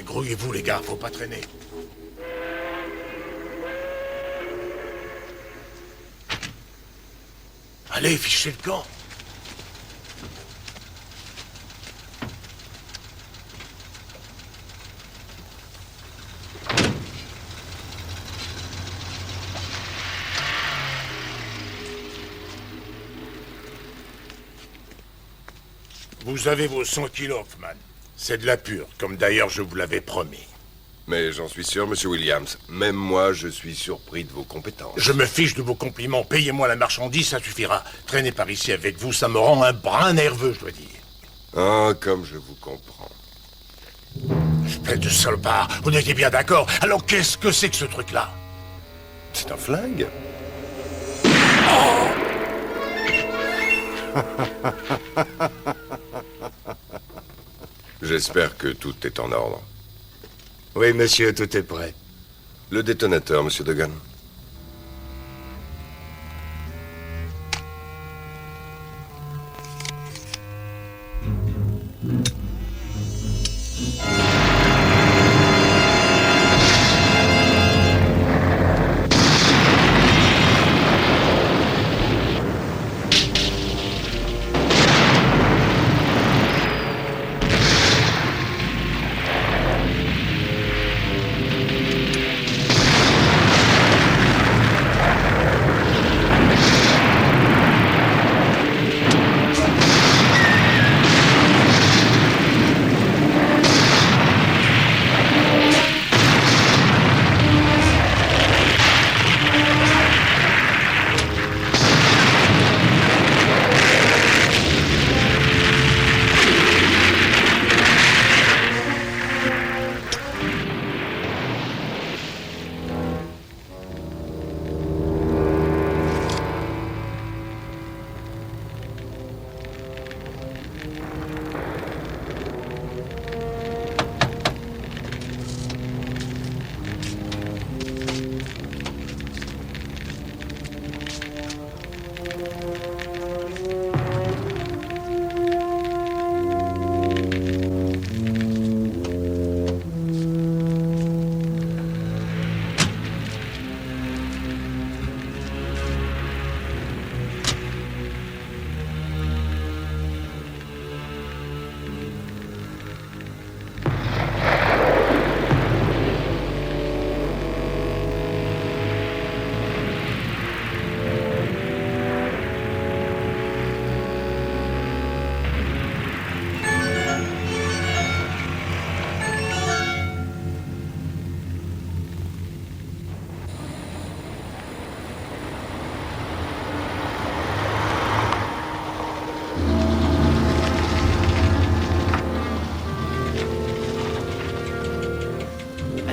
Grouillez-vous, les gars, faut pas traîner. Allez, fichez le camp. Vous avez vos 100 kilos, Hoffman. C'est de la pure, comme d'ailleurs je vous l'avais promis. Mais j'en suis sûr, Monsieur Williams. Même moi, je suis surpris de vos compétences. Je me fiche de vos compliments. Payez-moi la marchandise, ça suffira. Traîner par ici avec vous, ça me rend un brin nerveux, je dois dire. Ah, comme je vous comprends. Espèce de salopard, on était bien d'accord. Alors qu'est-ce que c'est que ce truc-là? C'est un flingue. J'espère que tout est en ordre. Oui, monsieur, tout est prêt. Le détonateur, Monsieur Degan.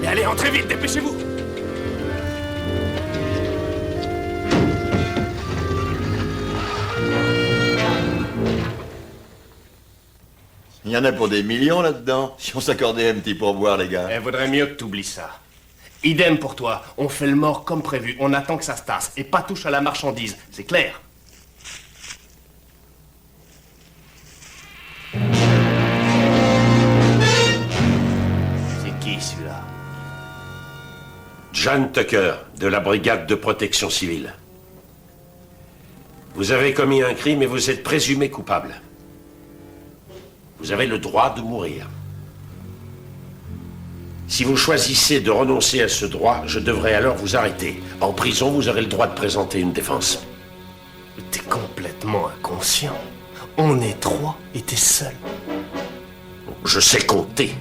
Allez, entrez vite, dépêchez-vous. Il y en a pour des millions là-dedans. Si on s'accordait un petit pourboire, les gars. Il vaudrait mieux que t'oublies ça. Idem pour toi. On fait le mort comme prévu. On attend que ça se tasse. Et pas touche à la marchandise. C'est clair? C'est qui, celui-là? John Tucker, de la brigade de protection civile. Vous avez commis un crime et vous êtes présumé coupable. Vous avez le droit de mourir. Si vous choisissez de renoncer à ce droit, je devrais alors vous arrêter. En prison, vous aurez le droit de présenter une défense. T'es complètement inconscient. On est trois et t'es seul. Je sais compter.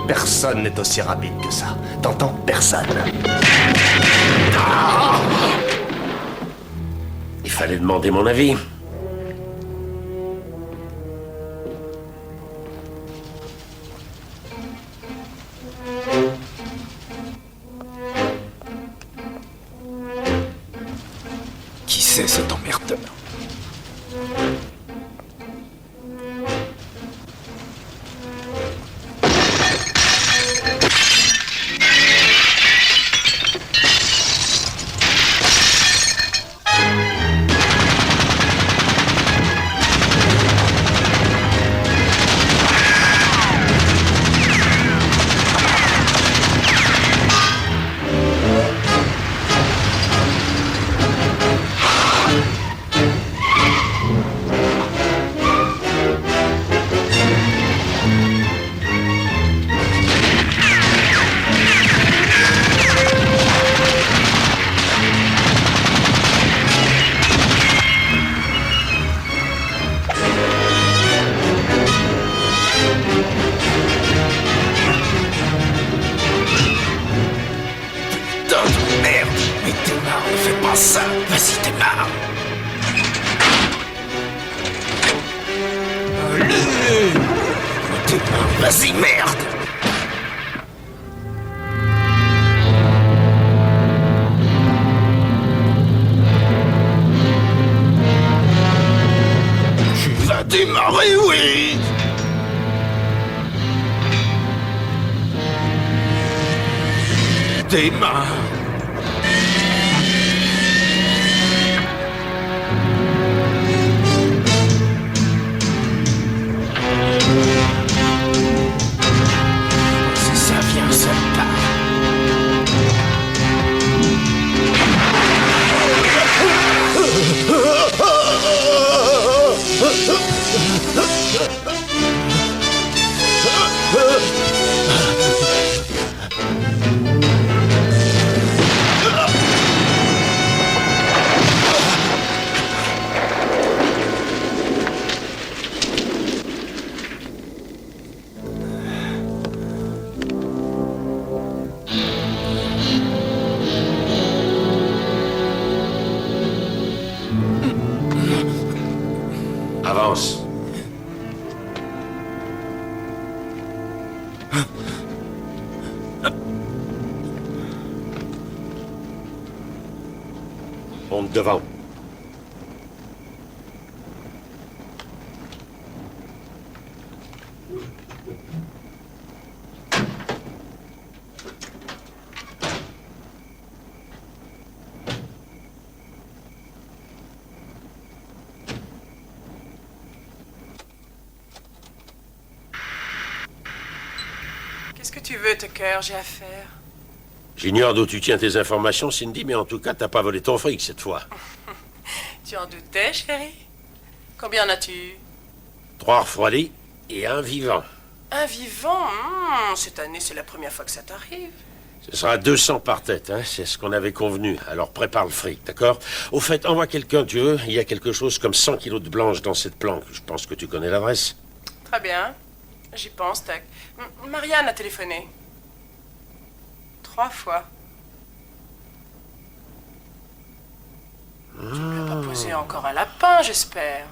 Personne n'est aussi rapide que ça. T'entends? Personne. Il fallait demander mon avis. Qui c'est cet emmerdeur? Vas-y, merde! Tu vas démarrer, oui! Démarre! Si ça vient, ça part. Avance. Monte devant. Qu'est-ce que tu veux, Tucker? J'ai affaire. J'ignore d'où tu tiens tes informations, Cindy, mais en tout cas, t'as pas volé ton fric cette fois. Tu en doutais, chérie? Combien en as-tu? 3 refroidis et 1 vivant. Un vivant? Cette année, c'est la première fois que ça t'arrive. Ce sera 200 par tête, hein, c'est ce qu'on avait convenu. Alors prépare le fric, d'accord? Au fait, envoie quelqu'un, tu veux. Il y a quelque chose comme 100 kilos de blanche dans cette planque. Je pense que tu connais l'adresse. Très bien. J'y pense, tac. Marianne a téléphoné. 3 fois. Tu ne lui as pas posé encore un lapin, j'espère.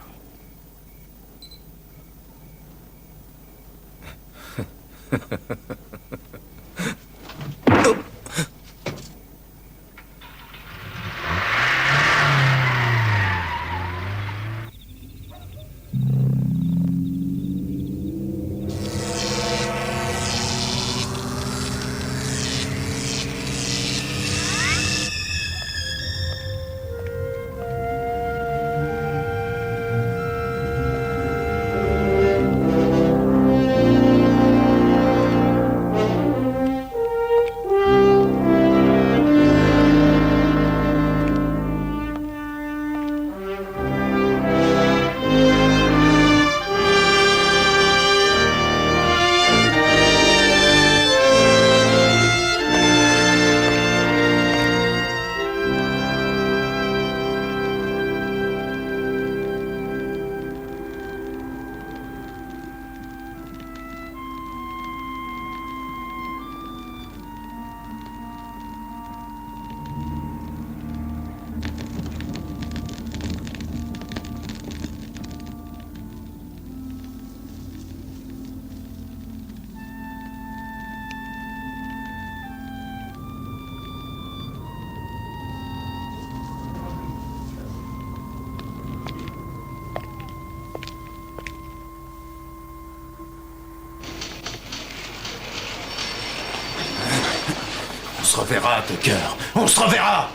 On se reverra, Tucker. On se reverra.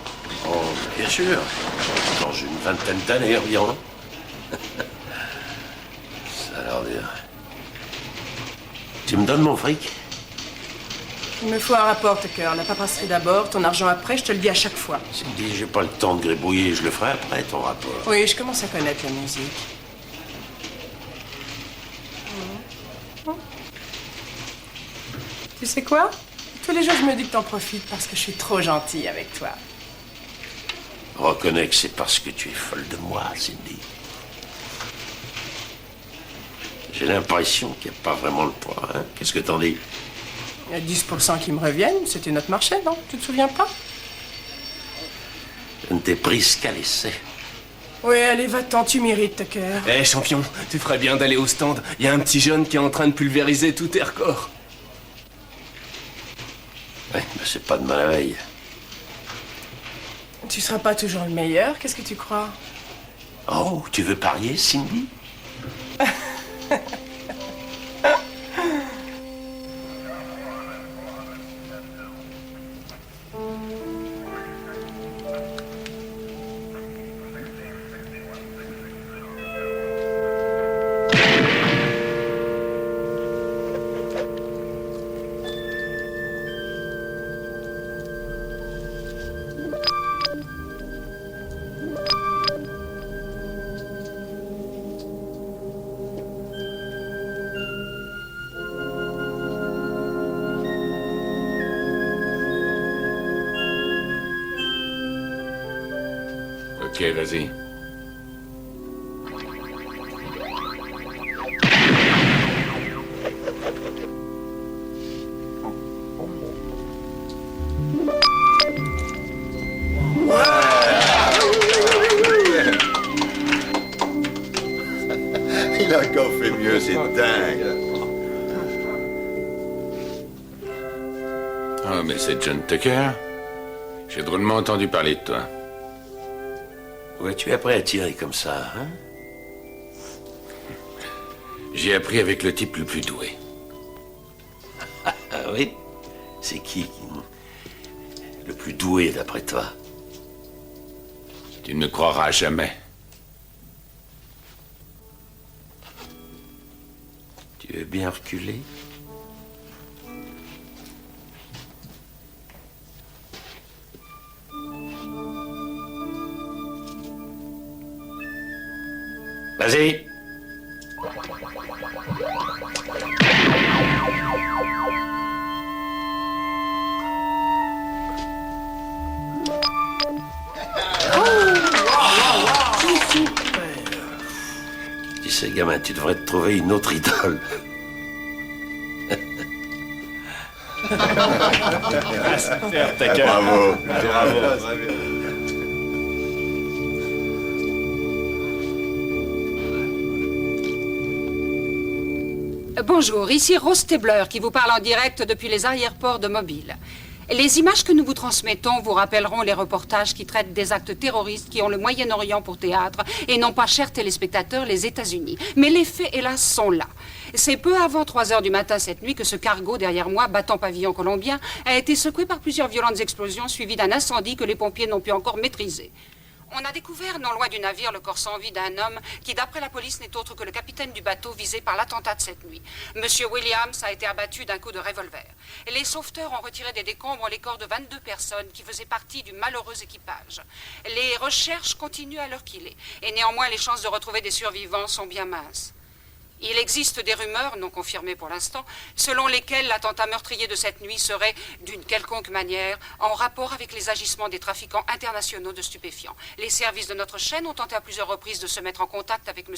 Oh, bien sûr. Dans une vingtaine d'années environ. Ça a l'air bien. Tu me donnes mon fric? Il me faut un rapport, Tucker. La paperasserie d'abord, ton argent après, je te le dis à chaque fois. Cindy, j'ai pas le temps de gribouiller. Je le ferai après, ton rapport. Oui, je commence à connaître la musique. Tu sais quoi? Tous les jours, je me dis que t'en profites parce que je suis trop gentille avec toi. Reconnais que c'est parce que tu es folle de moi, Cindy. J'ai l'impression qu'il n'y a pas vraiment le poids, hein? Qu'est-ce que t'en dis? Il y a 10% qui me reviennent. C'était notre marché, non? Tu te souviens pas? Je ne t'ai prise qu'à l'essai. Ouais, allez, va-t'en, tu mérites, Tucker. Eh, champion, tu ferais bien d'aller au stand. Il y a un petit jeune qui est en train de pulvériser tous tes records. Ouais, mais c'est pas de ma veille. Tu seras pas toujours le meilleur, qu'est-ce que tu crois? Oh, tu veux parier, Cindy? Ok, vas-y. Il a encore fait mieux, c'est dingue. Oh, mais c'est John Tucker. J'ai drôlement entendu parler de toi. Où es-tu appris à tirer comme ça, hein? J'ai appris avec le type le plus doué. Ah oui? C'est qui le plus doué d'après toi? Tu ne me croiras jamais. Tu es bien reculé? Vas-y. Tu sais, gamin, tu devrais te trouver une autre idole. Bravo. Bonjour, ici Rose Stabler qui vous parle en direct depuis les arrière-ports de Mobile. Les images que nous vous transmettons vous rappelleront les reportages qui traitent des actes terroristes qui ont le Moyen-Orient pour théâtre et non pas, chers téléspectateurs, les États-Unis. Mais les faits, hélas, sont là. C'est peu avant 3 heures du matin cette nuit que ce cargo derrière moi, battant pavillon colombien, a été secoué par plusieurs violentes explosions suivies d'un incendie que les pompiers n'ont pu encore maîtriser. On a découvert non loin du navire le corps sans vie d'un homme qui, d'après la police, n'est autre que le capitaine du bateau visé par l'attentat de cette nuit. Monsieur Williams a été abattu d'un coup de revolver. Les sauveteurs ont retiré des décombres les corps de 22 personnes qui faisaient partie du malheureux équipage. Les recherches continuent à l'heure qu'il est, et néanmoins les chances de retrouver des survivants sont bien minces. Il existe des rumeurs, non confirmées pour l'instant, selon lesquelles l'attentat meurtrier de cette nuit serait, d'une quelconque manière, en rapport avec les agissements des trafiquants internationaux de stupéfiants. Les services de notre chaîne ont tenté à plusieurs reprises de se mettre en contact avec M.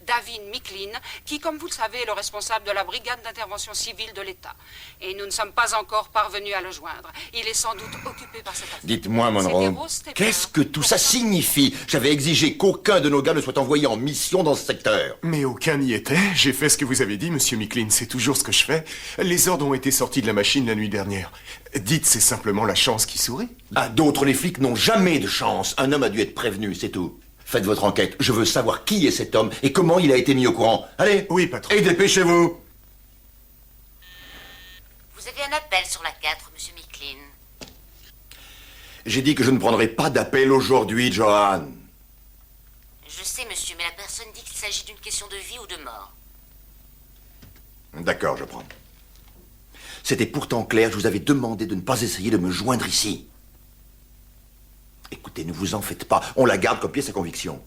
David Micklin, qui, comme vous le savez, est le responsable de la brigade d'intervention civile de l'État. Et nous ne sommes pas encore parvenus à le joindre. Il est sans doute occupé par cette affaire. Dites-moi, Monroe, qu'est-ce que tout ça signifie? J'avais exigé qu'aucun de nos gars ne soit envoyé en mission dans ce secteur. Mais aucun n'y était. J'ai fait ce que vous avez dit, monsieur Micklin. C'est toujours ce que je fais. Les ordres ont été sortis de la machine la nuit dernière. Dites, c'est simplement la chance qui sourit. À d'autres, les flics n'ont jamais de chance. Un homme a dû être prévenu, c'est tout. Faites votre enquête. Je veux savoir qui est cet homme et comment il a été mis au courant. Allez. Oui, patron. Et dépêchez-vous. Vous avez un appel sur la 4, monsieur Micklin. J'ai dit que je ne prendrai pas d'appel aujourd'hui, Johan. Je sais, monsieur, mais la personne dit qu'il s'agit d'une question de vie ou de mort. D'accord, je prends. C'était pourtant clair, je vous avais demandé de ne pas essayer de me joindre ici. Écoutez, ne vous en faites pas, on la garde comme pièce à conviction.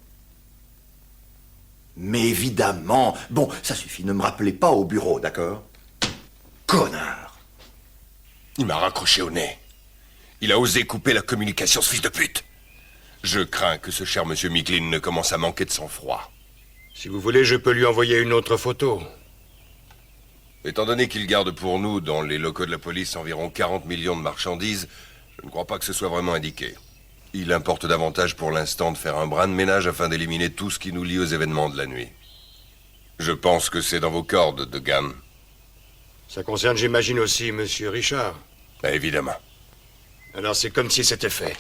Mais évidemment, bon, ça suffit, ne me rappelez pas au bureau, d'accord? Connard! Il m'a raccroché au nez. Il a osé couper la communication, ce fils de pute. Je crains que ce cher monsieur Micklin ne commence à manquer de sang-froid. Si vous voulez, je peux lui envoyer une autre photo. Étant donné qu'il garde pour nous, dans les locaux de la police, environ 40 millions de marchandises, je ne crois pas que ce soit vraiment indiqué. Il importe davantage pour l'instant de faire un brin de ménage afin d'éliminer tout ce qui nous lie aux événements de la nuit. Je pense que c'est dans vos cordes, Degan. Ça concerne, j'imagine, aussi Monsieur Richard. Bah, évidemment. Alors c'est comme si c'était fait.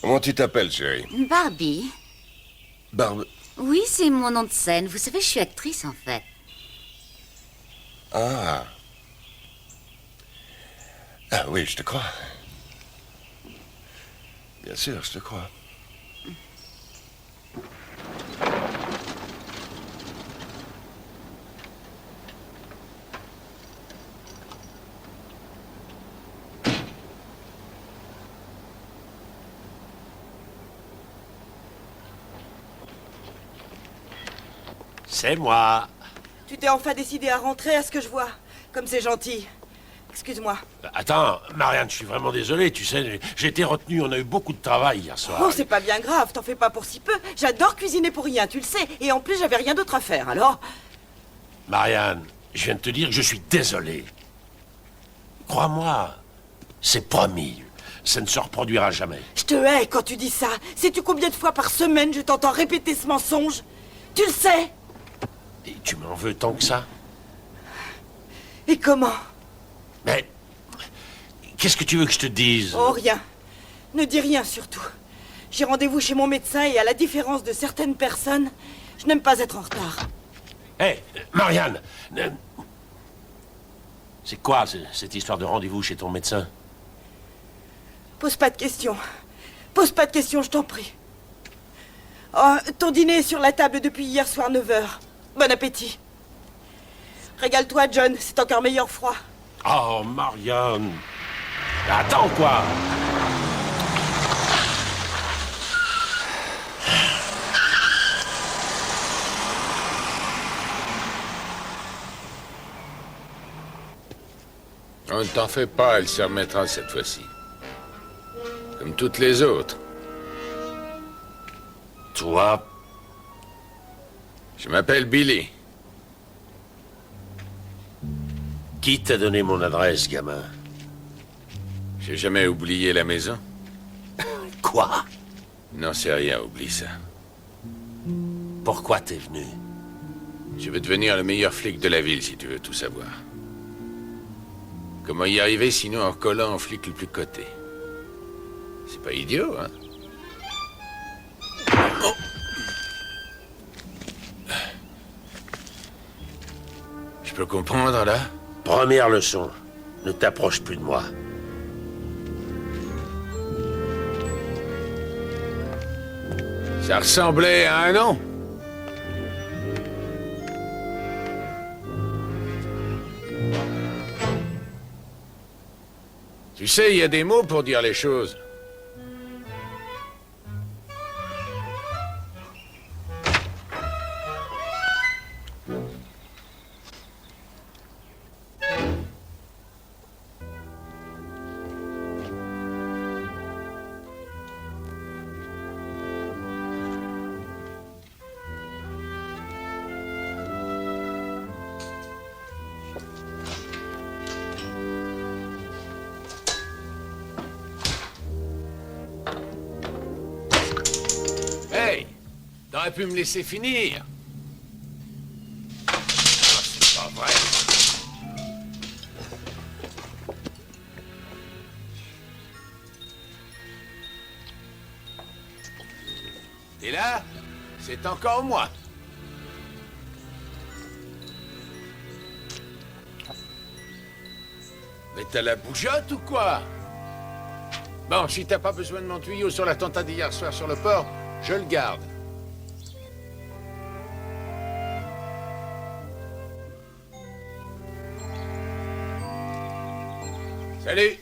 Comment tu t'appelles, chérie? Barbie. Barbe... Oui, c'est mon nom de scène. Vous savez, je suis actrice, en fait. Ah. Ah oui, je te crois. Bien sûr, je te crois. C'est moi. Tu t'es enfin décidé à rentrer, à ce que je vois. Comme c'est gentil. Excuse-moi. Attends, Marianne, je suis vraiment désolé, tu sais, j'ai été retenu, on a eu beaucoup de travail hier soir. Oh, c'est pas bien grave, t'en fais pas pour si peu. J'adore cuisiner pour rien, tu le sais. Et en plus, j'avais rien d'autre à faire, alors... Marianne, je viens de te dire que je suis désolé. Crois-moi, c'est promis. Ça ne se reproduira jamais. Je te hais quand tu dis ça. Sais-tu combien de fois par semaine je t'entends répéter ce mensonge? Tu le sais. Et tu m'en veux tant que ça? Et comment? Mais... qu'est-ce que tu veux que je te dise? Oh, rien. Ne dis rien, surtout. J'ai rendez-vous chez mon médecin et à la différence de certaines personnes, je n'aime pas être en retard. Hé, Marianne, c'est quoi cette histoire de rendez-vous chez ton médecin? Pose pas de questions. Pose pas de questions, je t'en prie. Oh, ton dîner est sur la table depuis hier soir 9h. Bon appétit. Régale-toi, John, c'est encore meilleur froid. Oh, Marianne. Attends, quoi? On ne t'en fais pas, elle se remettra cette fois-ci. Comme toutes les autres. Toi? Je m'appelle Billy. Qui t'a donné mon adresse, gamin? J'ai jamais oublié la maison. Quoi? Non, c'est rien, oublie ça. Pourquoi t'es venu? Je veux devenir le meilleur flic de la ville, si tu veux tout savoir. Comment y arriver, sinon en collant au flic le plus coté? C'est pas idiot, hein? Oh. Je peux comprendre, là? Première leçon. Ne t'approche plus de moi. Ça ressemblait à un nom. Tu sais, il y a des mots pour dire les choses. Hey, t'aurais pu me laisser finir. Ah, c'est pas vrai. Et là, c'est encore moi. Mais t'as la bougeotte ou quoi? Bon, si t'as pas besoin de mon tuyau sur l'attentat d'hier soir sur le port, je le garde. Salut!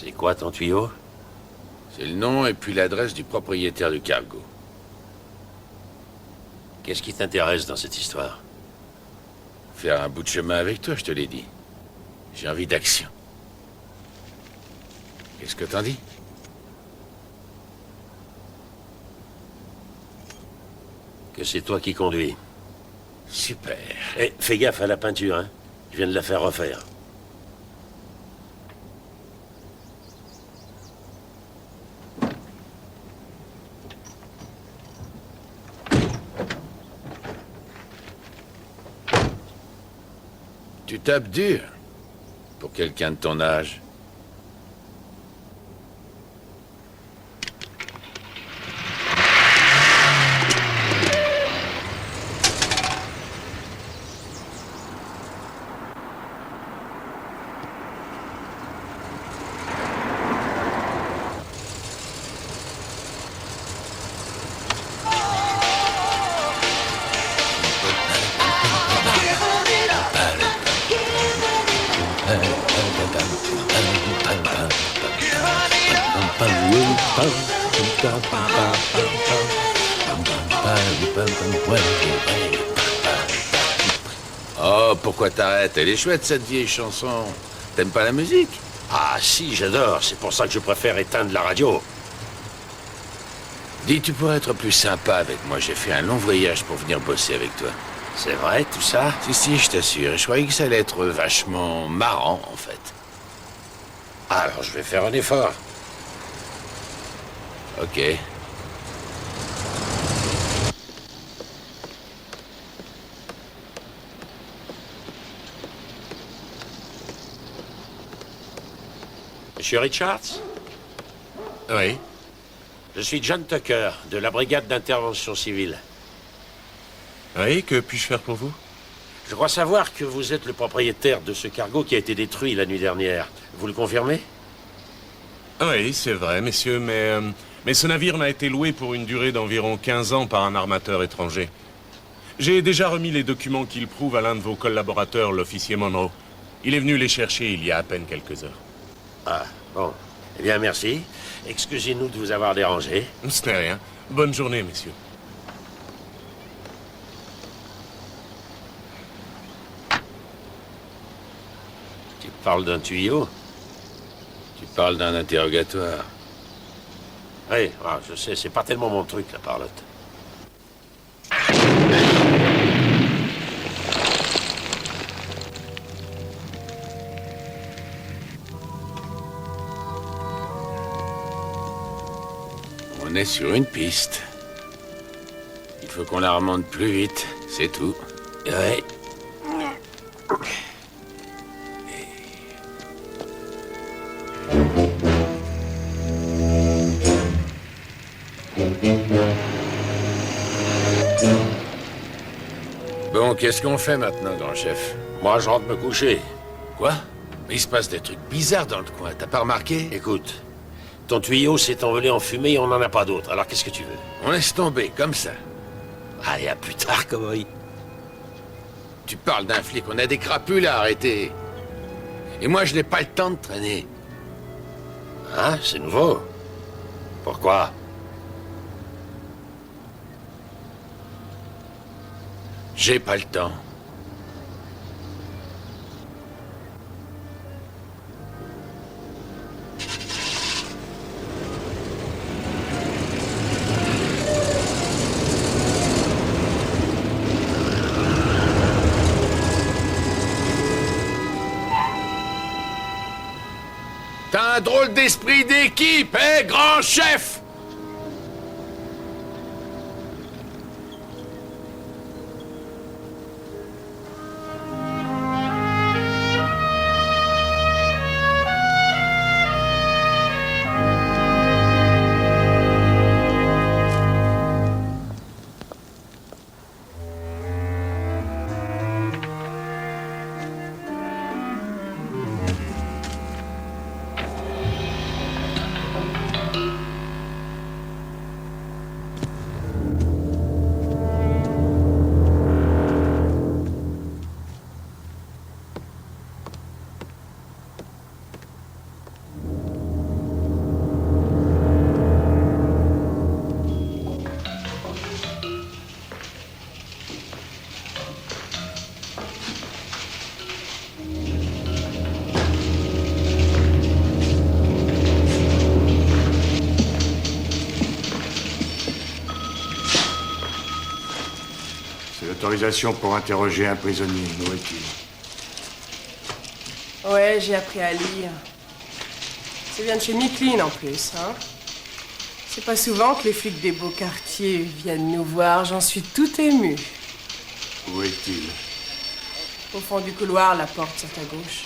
C'est quoi ton tuyau? C'est le nom et puis l'adresse du propriétaire du cargo. Qu'est-ce qui t'intéresse dans cette histoire? Faire un bout de chemin avec toi, je te l'ai dit. J'ai envie d'action. Qu'est-ce que t'en dis? Que c'est toi qui conduis. Super. Eh, fais gaffe à la peinture, hein. Je viens de la faire refaire. Tu tapes dur pour quelqu'un de ton âge. Oh, pourquoi t'arrêtes? Elle est chouette, cette vieille chanson. T'aimes pas la musique? Ah si, j'adore. C'est pour ça que je préfère éteindre la radio. Dis, tu pourrais être plus sympa avec moi. J'ai fait un long voyage pour venir bosser avec toi. C'est vrai, tout ça? Si, je t'assure. Je croyais que ça allait être vachement marrant, en fait. Alors, je vais faire un effort. Ok. Monsieur Richards? Oui. Je suis John Tucker, de la brigade d'intervention civile. Oui, que puis-je faire pour vous? Je crois savoir que vous êtes le propriétaire de ce cargo qui a été détruit la nuit dernière. Vous le confirmez? Oui, c'est vrai, messieurs, mais ce navire n'a été loué pour une durée d'environ 15 ans par un armateur étranger. J'ai déjà remis les documents qui le prouvent à l'un de vos collaborateurs, l'officier Monroe. Il est venu les chercher il y a à peine quelques heures. Ah, bon. Eh bien, merci. Excusez-nous de vous avoir dérangé. Ce n'est rien. Bonne journée, messieurs. Tu parles d'un tuyau? Tu parles d'un interrogatoire. Oui, ah, je sais, c'est pas tellement mon truc, la parlotte. On est sur une piste. Il faut qu'on la remonte plus vite, c'est tout. Ouais. Bon, qu'est-ce qu'on fait maintenant, grand chef? Moi, je rentre me coucher. Quoi? Mais il se passe des trucs bizarres dans le coin, t'as pas remarqué? Écoute, ton tuyau s'est envolé en fumée et on n'en a pas d'autre. Alors qu'est-ce que tu veux? On laisse tomber, comme ça. Allez, à plus tard, cowboy. Tu parles d'un flic, on a des crapules à arrêter. Et moi, je n'ai pas le temps de traîner. Hein? C'est nouveau. Pourquoi? J'ai pas le temps. T'as un drôle d'esprit d'équipe, hein, grand chef? autorisation pour interroger un prisonnier. Où est-il? Ouais, j'ai appris à lire. Ça vient de chez Micklin en plus, hein. C'est pas souvent que les flics des beaux quartiers viennent nous voir, j'en suis tout émue. Où est-il? Au fond du couloir, la porte sur ta gauche.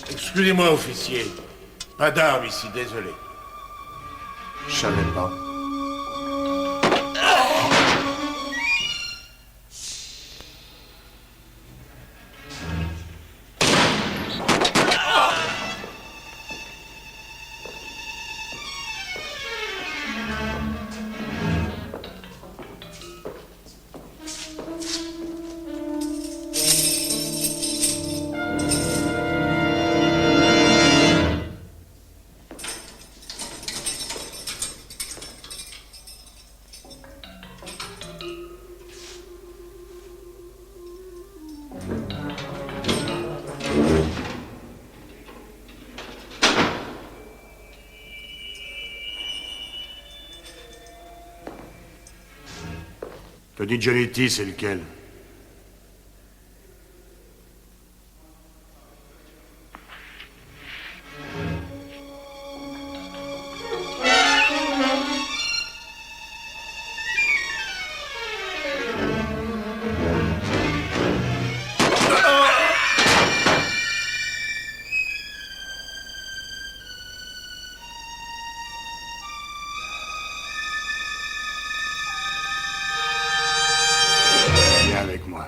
Excusez-moi, officier. Pas d'armes ici, désolé. Je savais pas. Tony Giannetti, c'est lequel? Viens avec moi.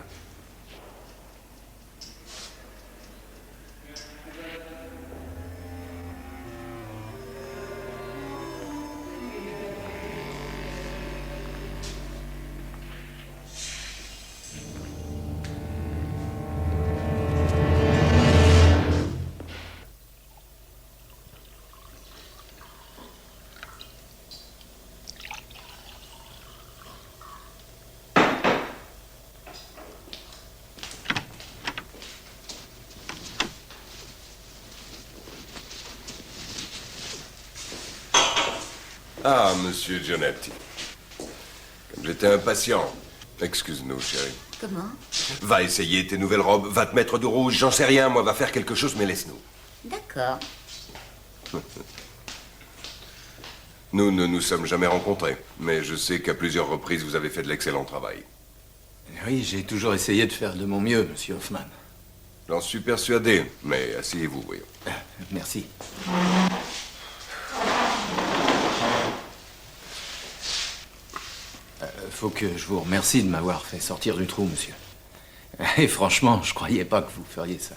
Ah, monsieur Giannetti. Comme j'étais impatient. Excuse-nous, chérie. Comment? Va essayer tes nouvelles robes, va te mettre de rouge, j'en sais rien, moi, va faire quelque chose, mais laisse-nous. D'accord. Nous ne nous sommes jamais rencontrés, mais je sais qu'à plusieurs reprises, vous avez fait de l'excellent travail. Oui, j'ai toujours essayé de faire de mon mieux, monsieur Hoffman. J'en suis persuadé, mais asseyez-vous, voyons. Merci. Faut que je vous remercie de m'avoir fait sortir du trou, monsieur. Et franchement, je croyais pas que vous feriez ça.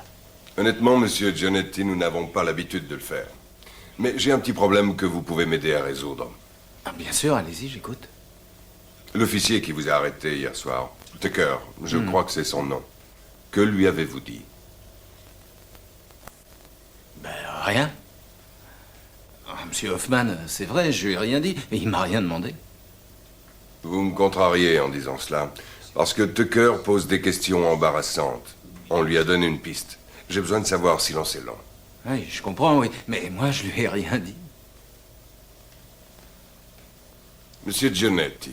Honnêtement, monsieur Giannetti, nous n'avons pas l'habitude de le faire. Mais j'ai un petit problème que vous pouvez m'aider à résoudre. Ah, bien sûr, allez-y, j'écoute. L'officier qui vous a arrêté hier soir, Tucker, je crois que c'est son nom. Que lui avez-vous dit? Ben, rien. Ah, monsieur Hoffman, c'est vrai, je lui ai rien dit, mais il m'a rien demandé. Vous me contrariez en disant cela, parce que Tucker pose des questions embarrassantes. On lui a donné une piste. J'ai besoin de savoir si l'on sait long. Oui, je comprends, oui, mais moi, je lui ai rien dit. Monsieur Giannetti,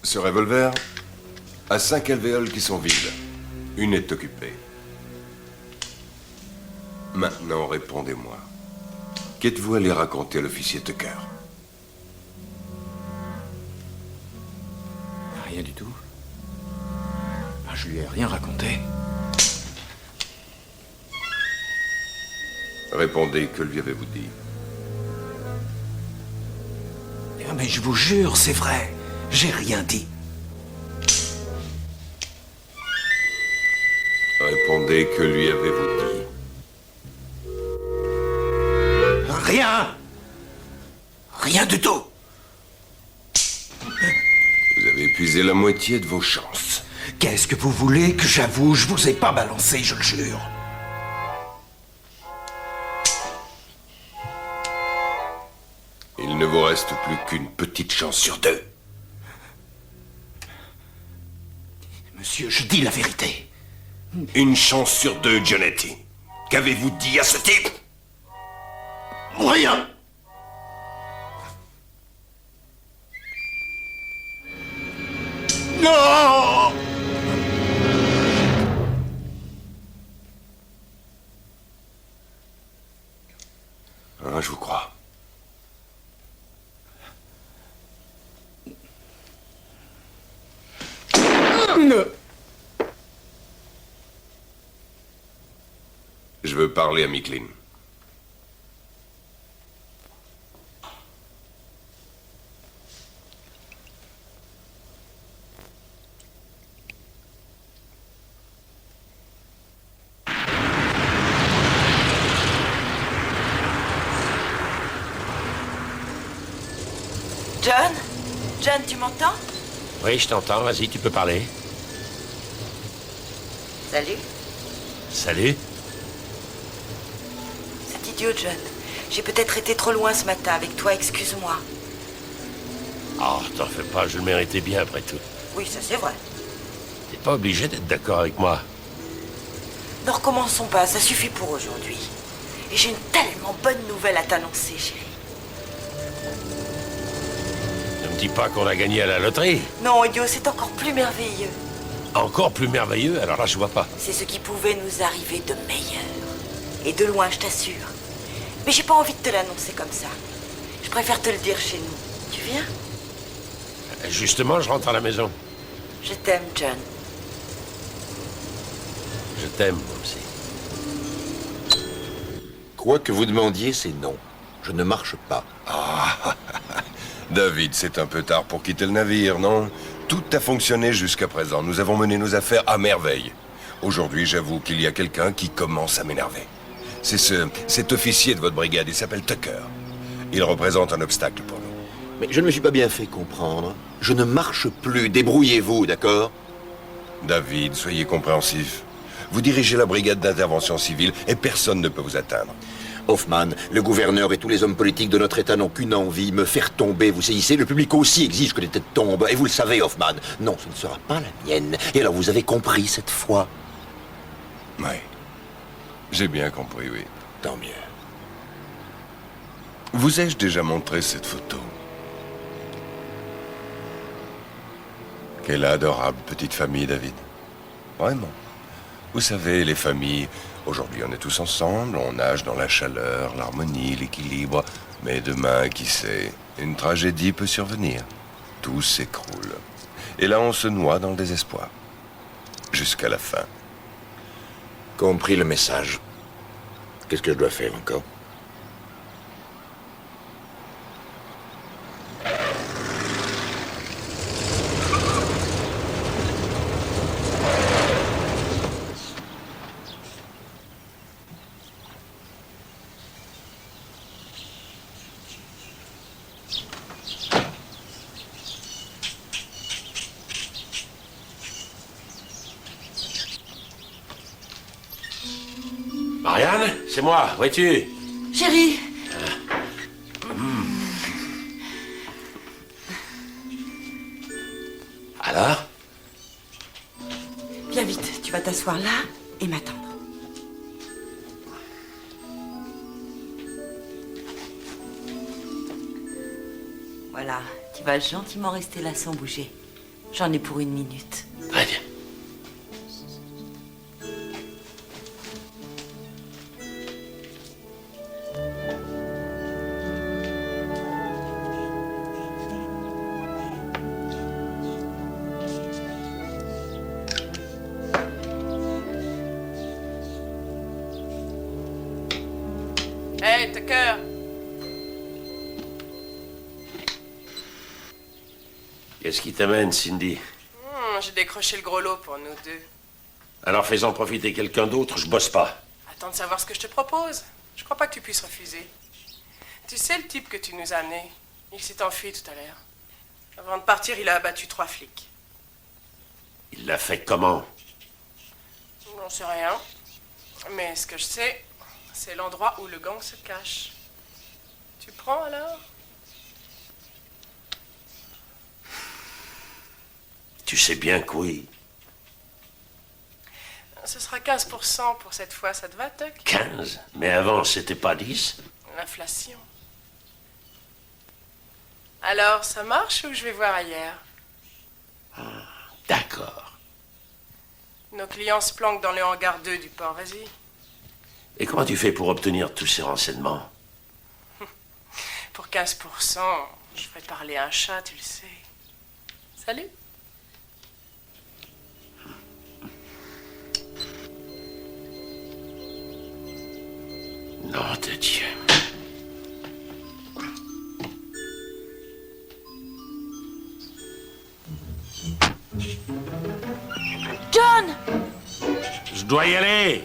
ce revolver a 5 alvéoles qui sont vides. Une est occupée. Maintenant, répondez-moi. Qu'êtes-vous allé raconter à l'officier Tucker? Rien du tout. Ah, je lui ai rien raconté. Répondez, que lui avez-vous dit? Mais je vous jure, c'est vrai. J'ai rien dit. Répondez, que lui avez-vous dit? Rien. Rien du tout. Vous avez épuisé la moitié de vos chances. Qu'est-ce que vous voulez que j'avoue? Je vous ai pas balancé, je le jure. Il ne vous reste plus qu'une petite chance sur 2. Monsieur, je dis la vérité. Une chance sur deux, Giannetti. Qu'avez-vous dit à ce type? Rien. Non! Hein, je vous crois. Je veux parler à Micklin. John? John, tu m'entends? Oui, je t'entends. Vas-y, tu peux parler. Salut. Salut. C'est idiot, John. J'ai peut-être été trop loin ce matin avec toi, excuse-moi. Oh, t'en fais pas, je le méritais bien après tout. Oui, ça c'est vrai. T'es pas obligé d'être d'accord avec moi. Ne recommençons pas, ça suffit pour aujourd'hui. Et j'ai une tellement bonne nouvelle à t'annoncer, chérie. Ne me dis pas qu'on a gagné à la loterie. Non, idiot, c'est encore plus merveilleux. Encore plus merveilleux, alors là, je vois pas. C'est ce qui pouvait nous arriver de meilleur. Et de loin, je t'assure. Mais j'ai pas envie de te l'annoncer comme ça. Je préfère te le dire chez nous. Tu viens? Justement, je rentre à la maison. Je t'aime, John. Je t'aime, moi aussi. Quoi que vous demandiez, c'est non. Je ne marche pas. Ah, David, c'est un peu tard pour quitter le navire, non? Tout a fonctionné jusqu'à présent. Nous avons mené nos affaires à merveille. Aujourd'hui, j'avoue qu'il y a quelqu'un qui commence à m'énerver. C'est cet officier de votre brigade, il s'appelle Tucker. Il représente un obstacle pour nous. Mais je ne me suis pas bien fait comprendre. Je ne marche plus. Débrouillez-vous, d'accord? David, soyez compréhensif. Vous dirigez la brigade d'intervention civile et personne ne peut vous atteindre. Hoffman, le gouverneur et tous les hommes politiques de notre État n'ont qu'une envie, me faire tomber. Vous saisissez, le public aussi exige que les têtes tombent. Et vous le savez, Hoffman. Non, ce ne sera pas la mienne. Et alors, vous avez compris cette fois? Oui. J'ai bien compris, oui. Tant mieux. Vous ai-je déjà montré cette photo? Quelle adorable petite famille, David. Vraiment. Vous savez, les familles, aujourd'hui on est tous ensemble, on nage dans la chaleur, l'harmonie, l'équilibre. Mais demain, qui sait, une tragédie peut survenir. Tout s'écroule. Et là, on se noie dans le désespoir. Jusqu'à la fin. Compris le message. Qu'est-ce que je dois faire encore? Marianne, c'est moi, où es-tu? Chérie. Alors? Viens vite, tu vas t'asseoir là et m'attendre. Voilà, tu vas gentiment rester là sans bouger. J'en ai pour 1 minute. Très bien. Hey, Tucker! Qu'est-ce qui t'amène, Cindy? J'ai décroché le gros lot pour nous deux. Alors fais-en profiter quelqu'un d'autre, je bosse pas. Attends de savoir ce que je te propose. Je crois pas que tu puisses refuser. Tu sais le type que tu nous as amené? Il s'est enfui tout à l'heure. Avant de partir, il a abattu 3 flics. Il l'a fait comment? J'en sais rien. Mais ce que je sais, c'est l'endroit où le gang se cache. Tu prends alors? Tu sais bien que oui. Ce sera 15% pour cette fois, ça te va, Tuck? 15? Mais avant, c'était pas 10? L'inflation. Alors, ça marche ou je vais voir ailleurs? D'accord. Nos clients se planquent dans le hangar 2 du port, vas-y. Et comment tu fais pour obtenir tous ces renseignements? Pour 15%, je ferai parler un chat, tu le sais. Salut. Nom de Dieu. John! Je dois y aller.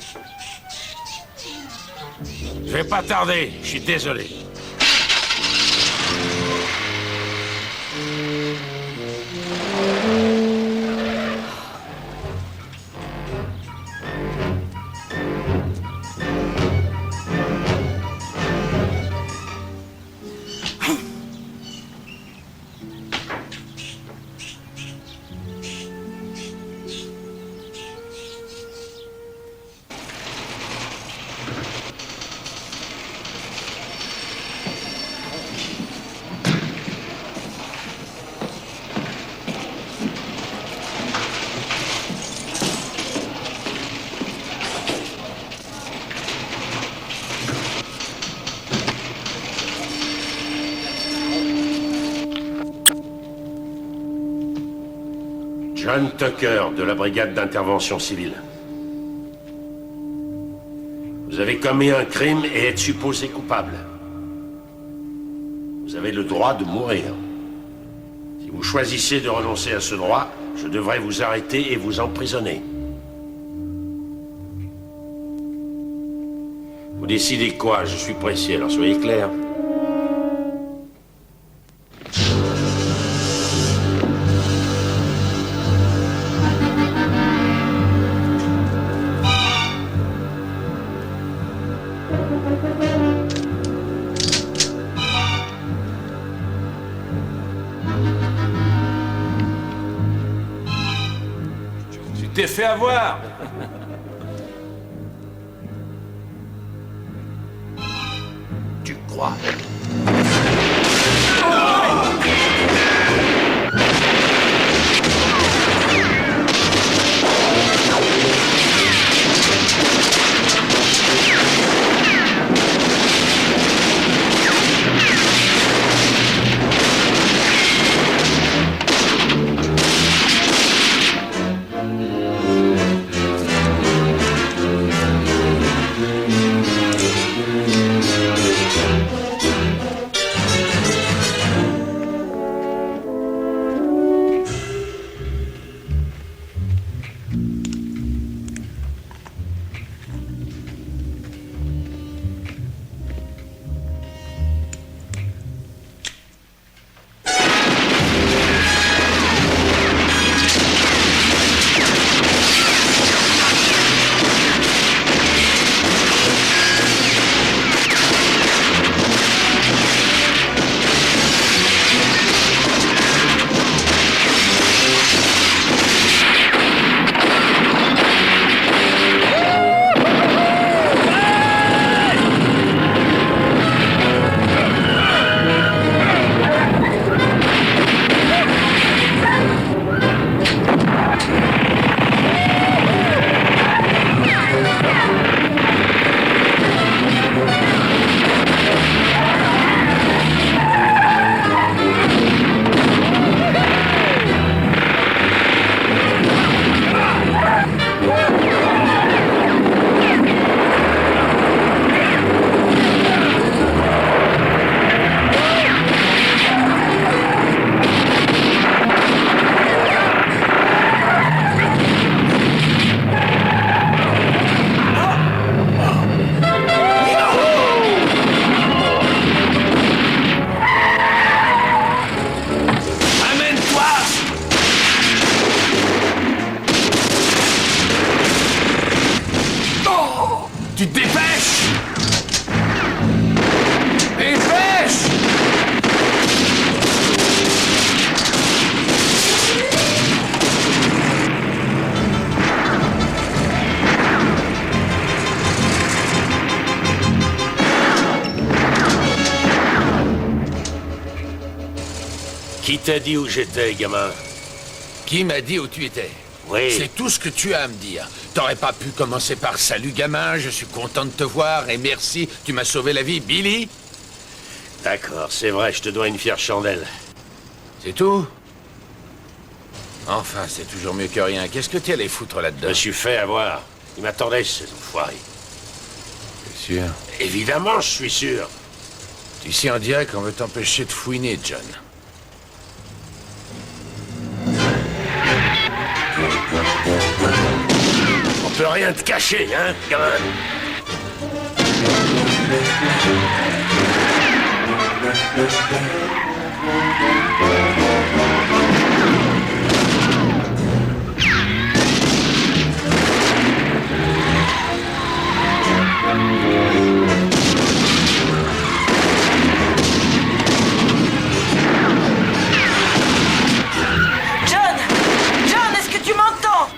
Je vais pas tarder, je suis désolé. John Tucker, de la brigade d'intervention civile. Vous avez commis un crime et êtes supposé coupable. Vous avez le droit de mourir. Si vous choisissez de renoncer à ce droit, je devrais vous arrêter et vous emprisonner. Vous décidez quoi? Je suis pressé, alors soyez clair. Tu t'es fait avoir. Tu crois? Tu te dépêches! Dépêche! t'a dit où j'étais, gamin? Qui m'a dit où tu étais? Oui. C'est tout ce que tu as à me dire. T'aurais pas pu commencer par « Salut gamin, je suis content de te voir et merci, tu m'as sauvé la vie, Billy ». D'accord, c'est vrai, je te dois une fière chandelle. C'est tout? Enfin, c'est toujours mieux que rien. Qu'est-ce que t'es allé foutre là-dedans? Je me suis fait avoir. Ils m'attendaient, ces enfoirés. T'es sûr? Évidemment, je suis sûr. Tu sais, on dirait qu'on veut t'empêcher de fouiner, John. On peut rien te cacher, hein, gamin? John, est-ce que tu m'entends?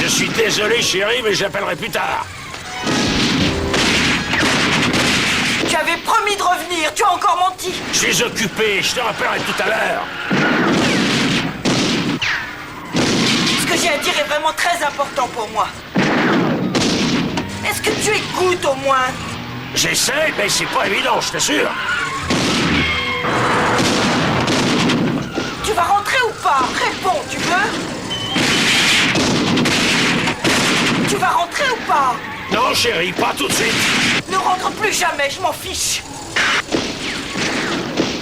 Je suis désolé, chérie, mais j'appellerai plus tard. Tu avais promis de revenir, tu as encore menti. Je suis occupé, je te rappellerai tout à l'heure. Ce que j'ai à dire est vraiment très important pour moi. Est-ce que tu écoutes au moins? J'essaie, mais c'est pas évident, je t'assure. Tu vas rentrer ou pas? Réponds, tu veux? Tu vas rentrer ou pas? Non, chérie, pas tout de suite. Ne rentre plus jamais, je m'en fiche.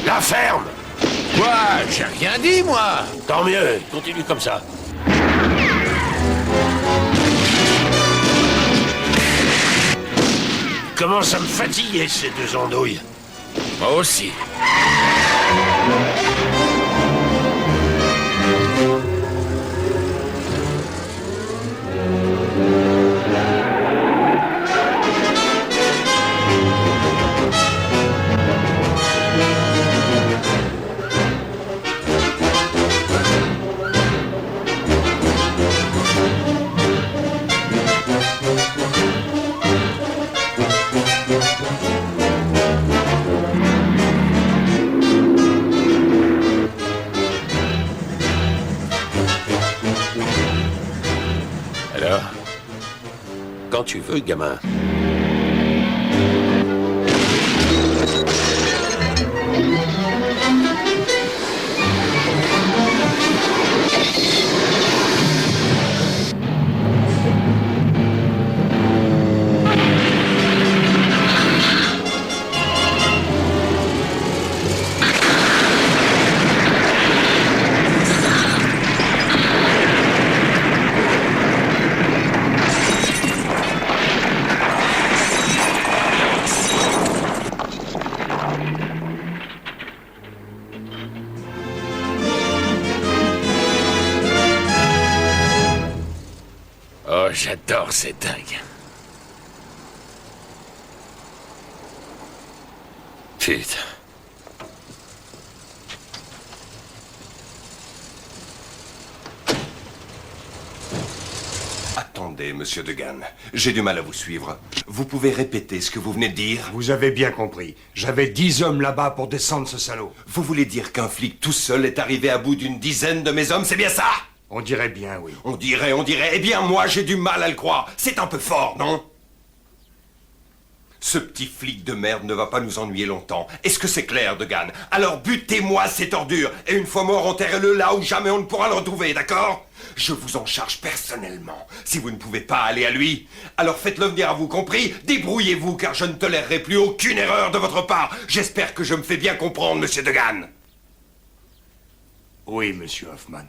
La ferme. Quoi? J'ai rien dit, moi. Tant mieux, continue comme ça. Commence à me fatiguer, ces deux andouilles. Moi aussi. Alors? Quand tu veux, gamin. Oh, j'adore ces dingues. Putain. Attendez, monsieur Degan. J'ai du mal à vous suivre. Vous pouvez répéter ce que vous venez de dire? Vous avez bien compris. J'avais 10 hommes là-bas pour descendre ce salaud. Vous voulez dire qu'un flic tout seul est arrivé à bout d'une dizaine de mes hommes, c'est bien ça? On dirait bien, oui. On dirait. Eh bien, moi, j'ai du mal à le croire. C'est un peu fort, non? Ce petit flic de merde ne va pas nous ennuyer longtemps. Est-ce que c'est clair, Degan? Alors butez-moi ces ordures, et une fois mort, enterrez-le là où jamais on ne pourra le retrouver, d'accord? Je vous en charge personnellement. Si vous ne pouvez pas aller à lui, alors faites-le venir à vous, compris? Débrouillez-vous, car je ne tolérerai plus aucune erreur de votre part. J'espère que je me fais bien comprendre, monsieur Degan. Oui, monsieur Hoffman.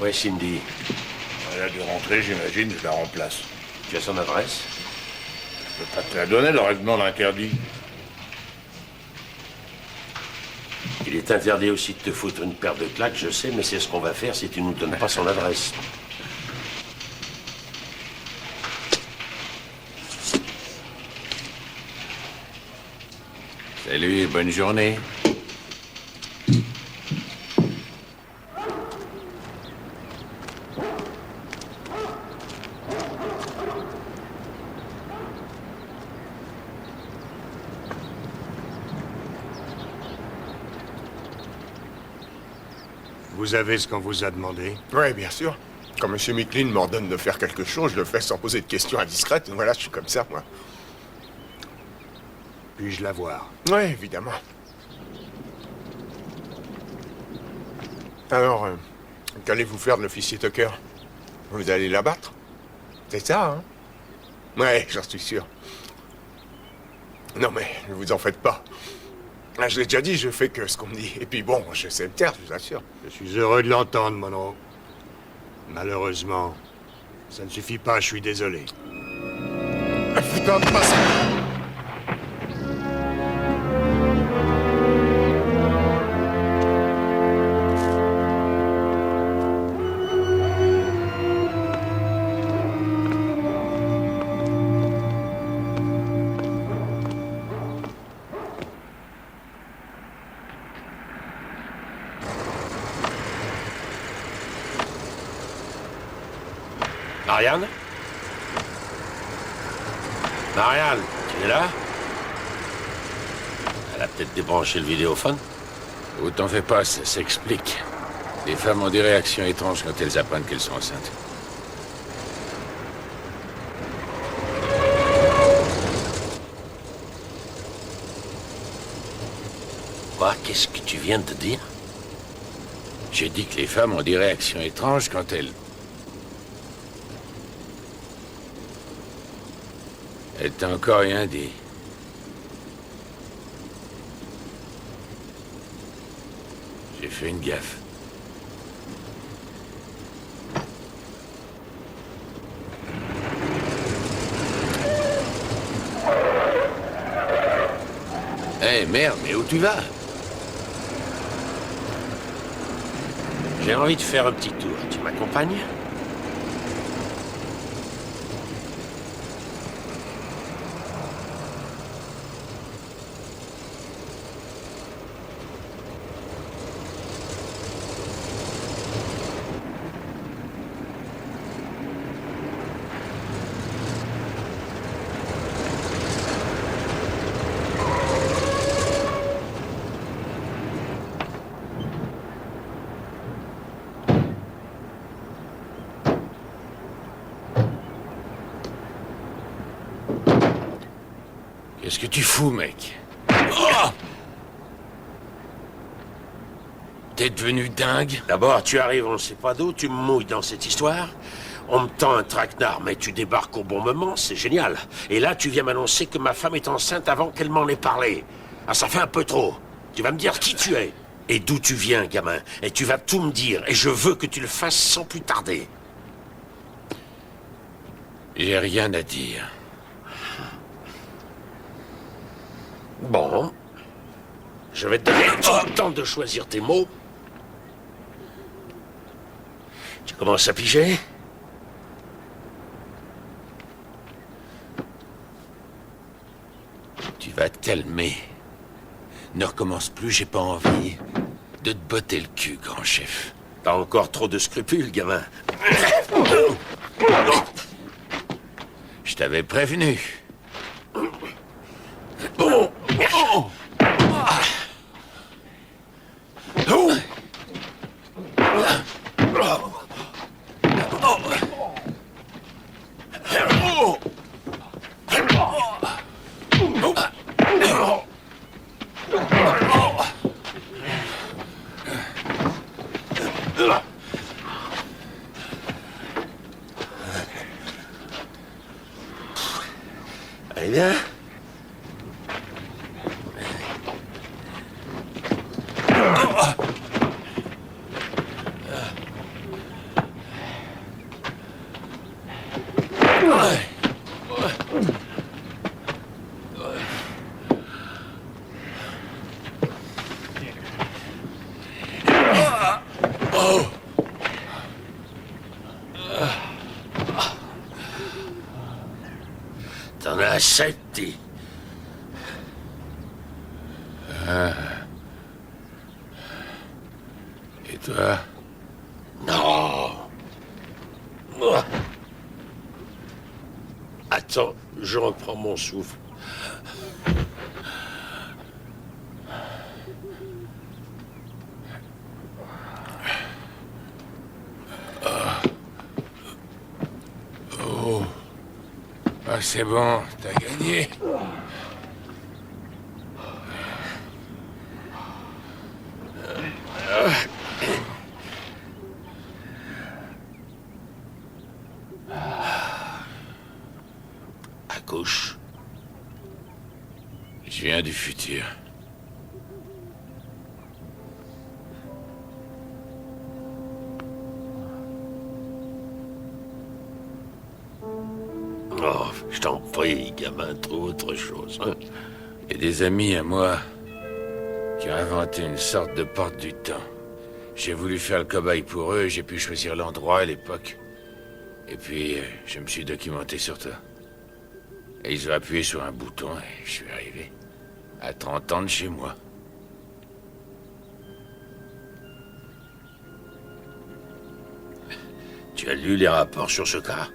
Ouais, Cindy. Elle a dû rentrer, j'imagine, je la remplace. Tu as son adresse? Je peux pas te la donner, le règlement l'interdit. Il Il est interdit aussi de te foutre une paire de claques, je sais, mais c'est ce qu'on va faire si tu nous donnes pas son adresse. Salut, bonne journée. Vous avez ce qu'on vous a demandé? Ouais, bien sûr. Quand M. Micklin m'ordonne de faire quelque chose, je le fais sans poser de questions indiscrètes. Voilà, je suis comme ça, moi. Puis-je la voir? Ouais, évidemment. Alors, qu'allez-vous faire de l'officier Tucker? Vous allez l'abattre? C'est ça, hein? Ouais, j'en suis sûr. Non, mais ne vous en faites pas. Ah, je l'ai déjà dit, je fais que ce qu'on me dit. Et puis bon, je sais me taire, je vous assure. Je suis heureux de l'entendre, Monroe. Malheureusement, ça ne suffit pas, je suis désolé. Putain, passe. Marianne? Marianne, tu es là? Elle a peut-être débranché le vidéophone. Oh, t'en fais pas, ça s'explique. Les femmes ont des réactions étranges quand elles apprennent qu'elles sont enceintes. Quoi? Qu'est-ce que tu viens de dire? J'ai dit que les femmes ont des réactions étranges quand elles... Elle t'a encore rien dit. J'ai fait une gaffe. Eh merde, mais où tu vas? J'ai envie de faire un petit tour. Tu m'accompagnes? Qu'est-ce que tu fous, mec? Oh! T'es devenu dingue? D'abord, tu arrives, on ne sait pas d'où, tu me mouilles dans cette histoire. On me tend un traquenard, mais tu débarques au bon moment, c'est génial. Et là, tu viens m'annoncer que ma femme est enceinte avant qu'elle m'en ait parlé. Ah, ça fait un peu trop. Tu vas me dire qui tu es et d'où tu viens, gamin. Et tu vas tout me dire, et je veux que tu le fasses sans plus tarder. J'ai rien à dire. Bon. Je vais te donner tout le temps de choisir tes mots. Tu commences à piger? Tu vas te calmer. Ne recommence plus, j'ai pas envie de te botter le cul, grand chef. T'as encore trop de scrupules, gamin. Je t'avais prévenu. Allez bien. Accetti. Ah. Et toi? Non. Attends, je reprends mon souffle. Oh. Ah, c'est bon, t'as gagné. À gauche. Je viens du futur. Oh, je t'en prie, gamin, trouve autre chose. Hein. Il y a des amis à moi qui ont inventé une sorte de porte du temps. J'ai voulu faire le cobaye pour eux, j'ai pu choisir l'endroit et l'époque. Et puis, je me suis documenté sur toi. Et ils ont appuyé sur un bouton et je suis arrivé. À 30 ans de chez moi. Tu as lu les rapports sur ce cas?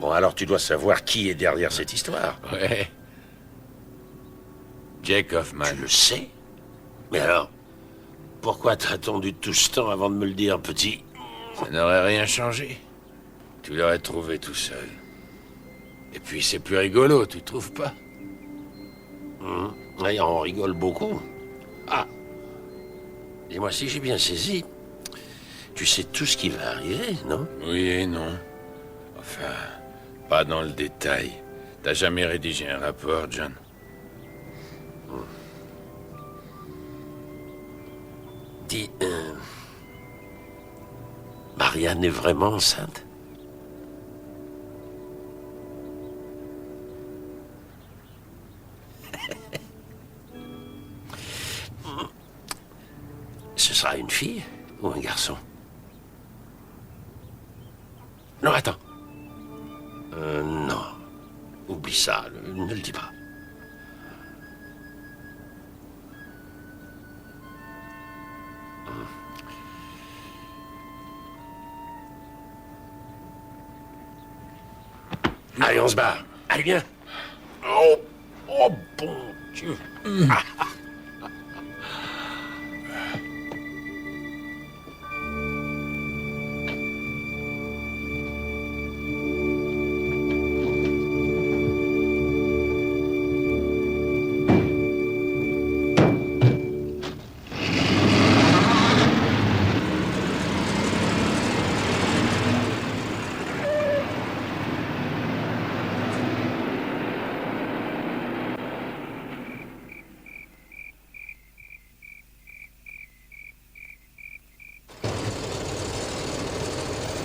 Bon, alors tu dois savoir qui est derrière cette histoire. Ouais. Jake Hoffman. Tu le sais? Mais alors, pourquoi t'as attendu tout ce temps avant de me le dire, petit? Ça n'aurait rien changé. Tu l'aurais trouvé tout seul. Et puis c'est plus rigolo, tu trouves pas? Ouais, on rigole beaucoup. Ah. Et moi, si j'ai bien saisi, tu sais tout ce qui va arriver, non? Oui et non. Enfin, pas dans le détail. T'as jamais rédigé un rapport, John? Dis, Marianne est vraiment enceinte? Ce sera une fille ou un garçon? Non, attends. Non. Oublie ça, ne le dis pas. Allez, on se barre. Allez, viens. Oh, oh bon Dieu.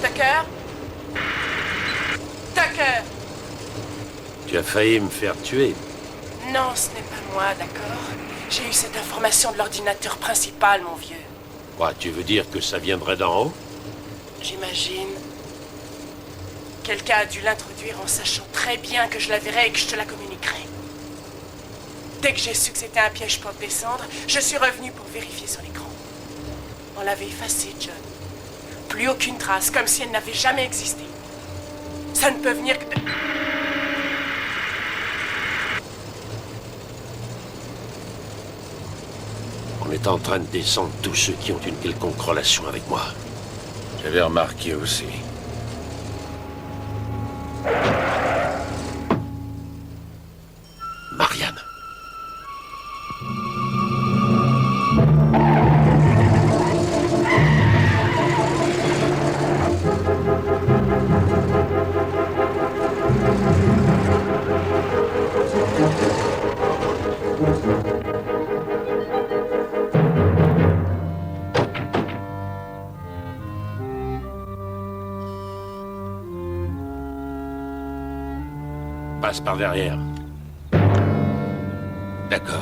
Tucker? Tucker! Tu as failli me faire tuer. Non, ce n'est pas moi, d'accord? J'ai eu cette information de l'ordinateur principal, mon vieux. Quoi, tu veux dire que ça viendrait d'en haut? J'imagine. Quelqu'un a dû l'introduire en sachant très bien que je la verrais et que je te la communiquerais. Dès que j'ai su que c'était un piège pour descendre, je suis revenu pour vérifier sur l'écran. On l'avait effacée, John. Plus aucune trace, comme si elle n'avait jamais existé. Ça ne peut venir que de... On est en train de descendre tous ceux qui ont une quelconque relation avec moi. J'avais remarqué aussi. Marianne. Passe par derrière. D'accord.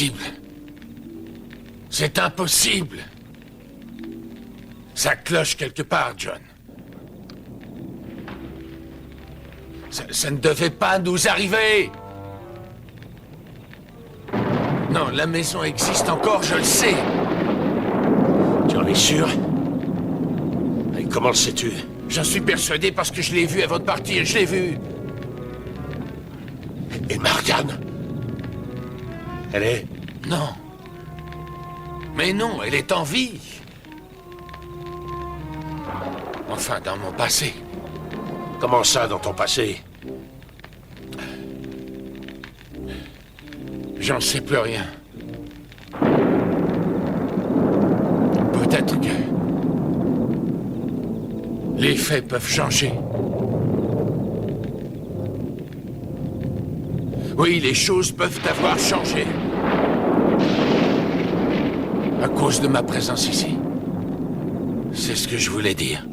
impossible. C'est impossible. Ça cloche quelque part, John. Ça ne devait pas nous arriver. Non, la maison existe encore, je le sais. Tu en es sûr? Et comment le sais-tu? J'en suis persuadé parce que je l'ai vu avant de partir, je l'ai vu. Et Morgane? Elle est... Non. Mais non, elle est en vie. Enfin, dans mon passé. Comment ça, dans ton passé? J'en sais plus rien. Peut-être que... les faits peuvent changer. Oui, les choses peuvent avoir changé. À cause de ma présence ici. C'est ce que je voulais dire.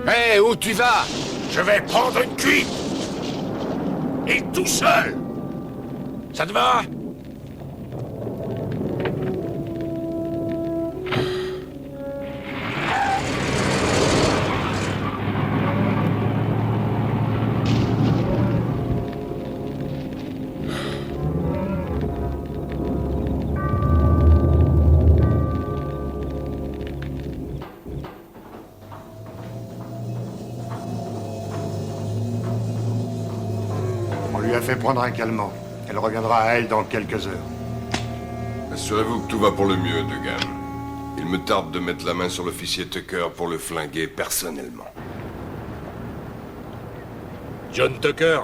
Hé, où tu vas? Je vais prendre une cuite. Et tout seul. Ça te va? On lui a fait prendre un calmant. Elle reviendra à elle dans quelques heures. Assurez-vous que tout va pour le mieux, Dugan. Il me tarde de mettre la main sur l'officier Tucker pour le flinguer personnellement. John Tucker?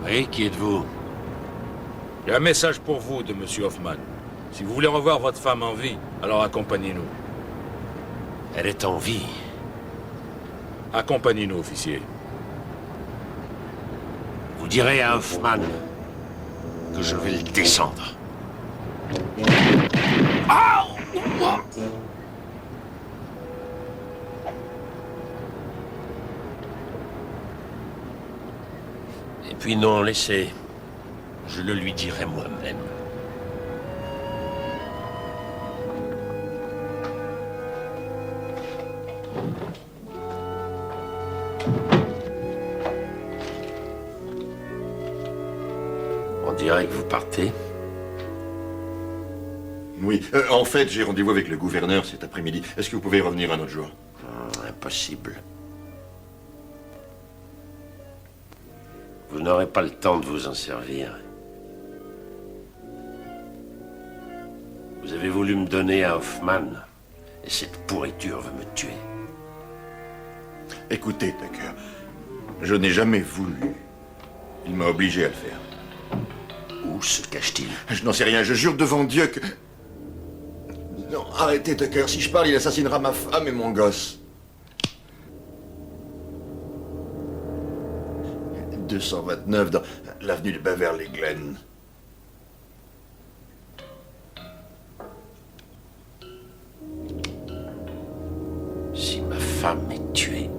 Oui, qui êtes-vous? Il y a un message pour vous de Monsieur Hoffman. Si vous voulez revoir votre femme en vie, alors accompagnez-nous. Elle est en vie. Accompagnez-nous, officier. Vous direz à Hoffman que je vais le descendre. Et puis non, laissez. Je le lui dirai moi-même. On dirait que vous partez. Oui, en fait, j'ai rendez-vous avec le gouverneur cet après-midi. Est-ce que vous pouvez revenir un autre jour? Impossible. Vous n'aurez pas le temps de vous en servir. Vous avez voulu me donner à Hoffman, et cette pourriture veut me tuer. Écoutez, Tucker, je n'ai jamais voulu. Il m'a obligé à le faire. Où se cache-t-il? Je n'en sais rien, je jure devant Dieu que... Non, arrêtez, Tucker. Si je parle, il assassinera ma femme et mon gosse. 229 dans l'avenue de Beverly Glen. Si ma femme est tuée...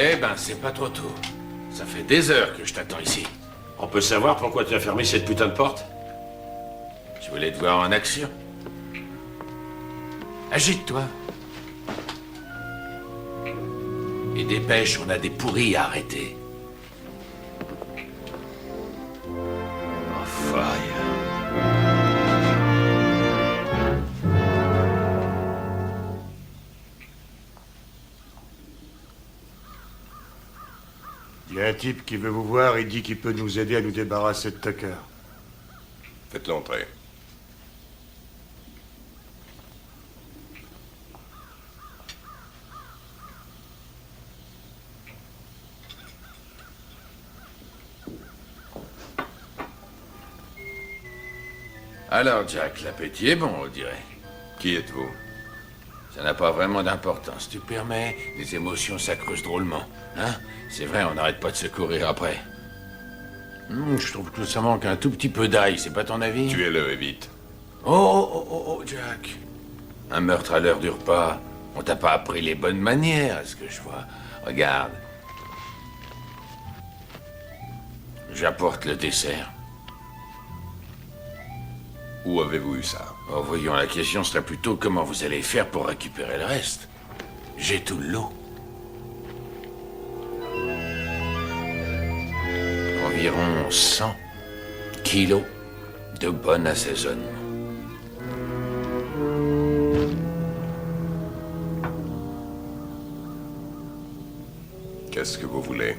Eh ben, c'est pas trop tôt. Ça fait des heures que je t'attends ici. On peut savoir pourquoi tu as fermé cette putain de porte? Je voulais te voir en action. Agite-toi. Et dépêche, on a des pourris à arrêter. Enfin. Il y a un type qui veut vous voir et dit qu'il peut nous aider à nous débarrasser de Tucker. Faites-le entrer. Alors, Jack, l'appétit est bon, on dirait. Qui êtes-vous? Ça n'a pas vraiment d'importance, tu permets. Les émotions s'accroissent drôlement. Hein? C'est vrai, on n'arrête pas de se courir après. Je trouve que ça manque un tout petit peu d'ail, c'est pas ton avis? Tuez-le et vite. Oh, Jack. Un meurtre à l'heure du repas. On t'a pas appris les bonnes manières, à ce que je vois. Regarde. J'apporte le dessert. Où avez-vous eu ça? Oh, voyons, la question serait plutôt comment vous allez faire pour récupérer le reste. J'ai tout le lot. Environ 100 kilos de bon assaisonnement. Qu'est-ce que vous voulez?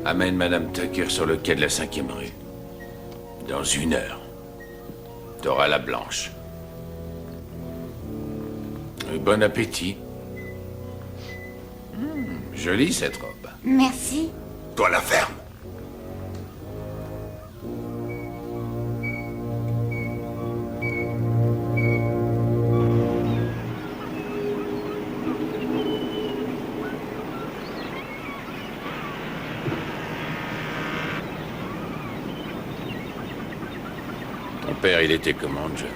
Amène Madame Tucker sur le quai de la 5e rue. Dans 1 heure. T'auras la blanche. Et bon appétit. Jolie cette robe. Merci. Toi la ferme. Ton père, il était comment, John?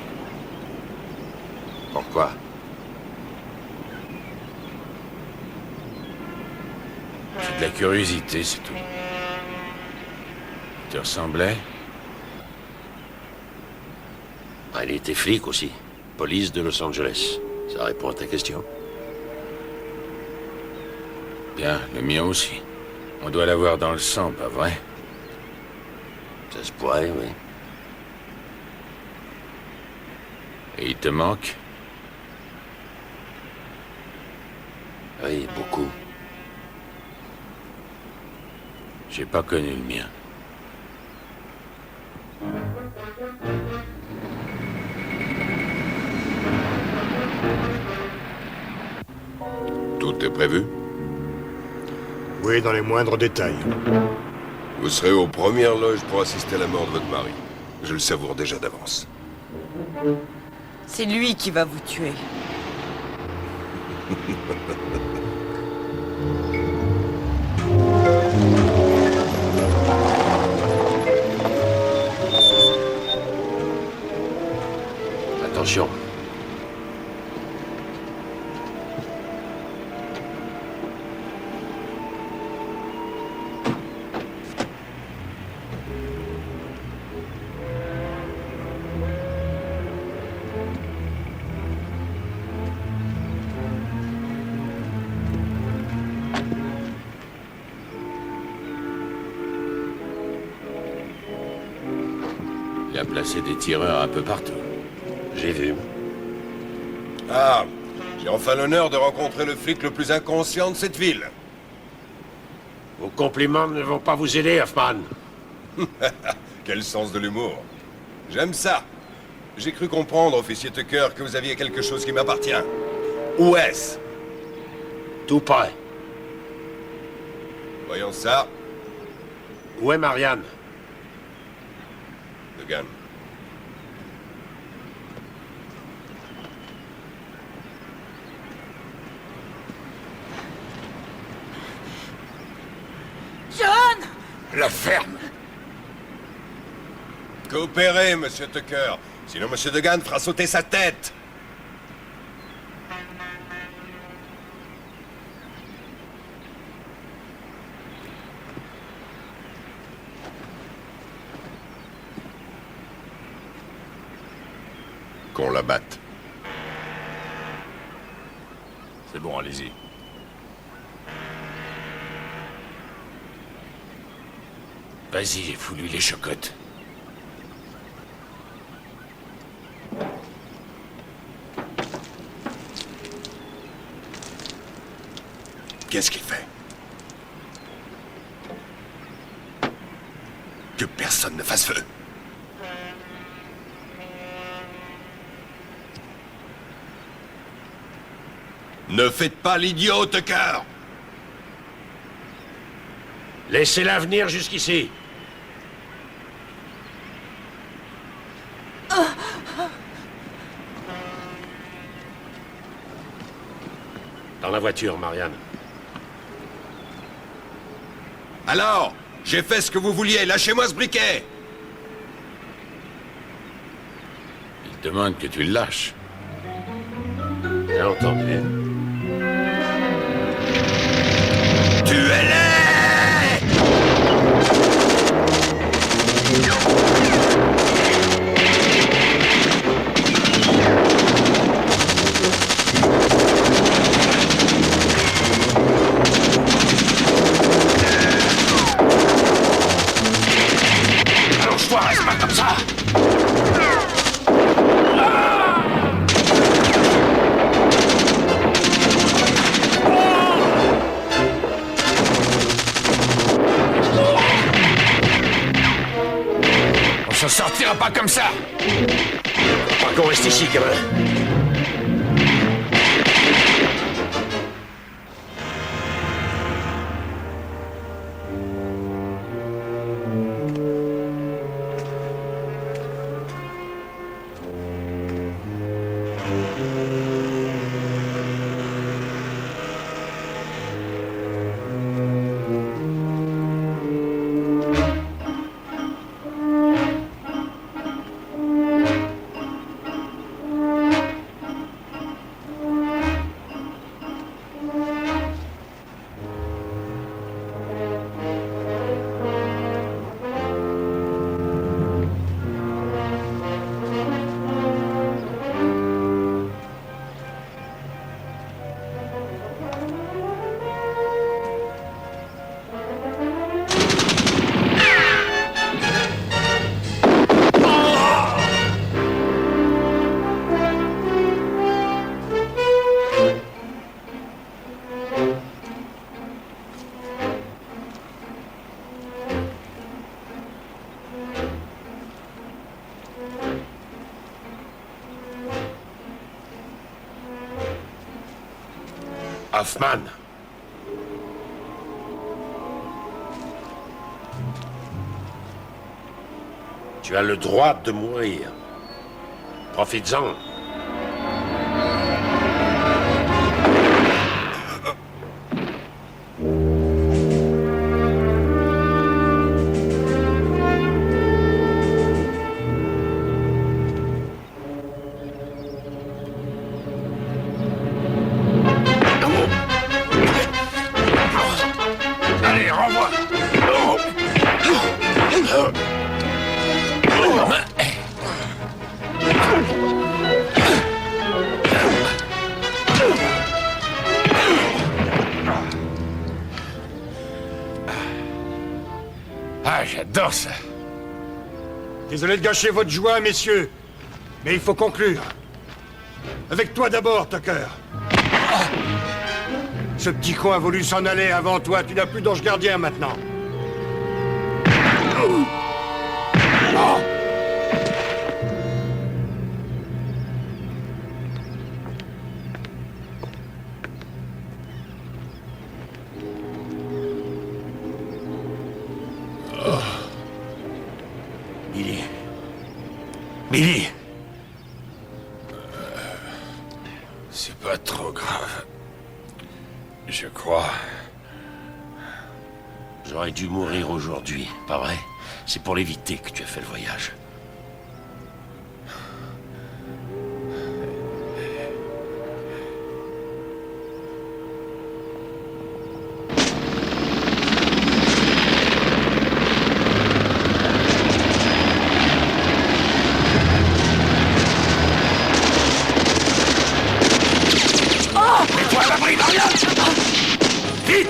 Pourquoi? C'est de la curiosité, c'est tout. Tu ressemblais? Ah, il était flic aussi. Police de Los Angeles. Ça répond à ta question. Bien, le mien aussi. On doit l'avoir dans le sang, pas vrai? Ça se pourrait, oui. Et il te manque? Oui, beaucoup. J'ai pas connu le mien. Tout est prévu? Oui, dans les moindres détails. Vous serez aux premières loges pour assister à la mort de votre mari. Je le savoure déjà d'avance. C'est lui qui va vous tuer. Attention. Il a placé des tireurs un peu partout. J'ai vu. Ah, j'ai enfin l'honneur de rencontrer le flic le plus inconscient de cette ville. Vos compliments ne vont pas vous aider, Hoffman. Quel sens de l'humour. J'aime ça. J'ai cru comprendre, officier Tucker, que vous aviez quelque chose qui m'appartient. Où est-ce? Tout près. Voyons ça. Où est Marianne? Logan. John! La ferme! Coopérez, monsieur Tucker. Sinon, monsieur Degan fera sauter sa tête. Qu'on la batte. C'est bon, allez-y. Vas-y, j'ai voulu les chocottes. Qu'est-ce qu'il fait? Que personne ne fasse feu. Ne faites pas l'idiot, Tucker! Laissez-la venir jusqu'ici. Dans la voiture, Marianne. Alors, j'ai fait ce que vous vouliez. Lâchez-moi ce briquet. Il demande que tu le lâches. J'ai entendu. Tuez-les! Allonge-toi, reste pas comme ça! On s'en sortira pas comme ça. Pas qu'on reste ici, gamin. Hoffman. Tu as le droit de mourir. Profites-en. Allez, renvoie. Ah, j'adore ça. Désolé de gâcher votre joie, messieurs, mais il faut conclure. Avec toi d'abord, Tucker. Ce petit con a voulu s'en aller avant toi. Tu n'as plus d'ange gardien maintenant. Billy. Billy. C'est pas trop grave. Je crois. J'aurais dû mourir aujourd'hui, pas vrai? C'est pour l'éviter que tu as fait le voyage. Mets-toi à l'abri, Marianne. Vite.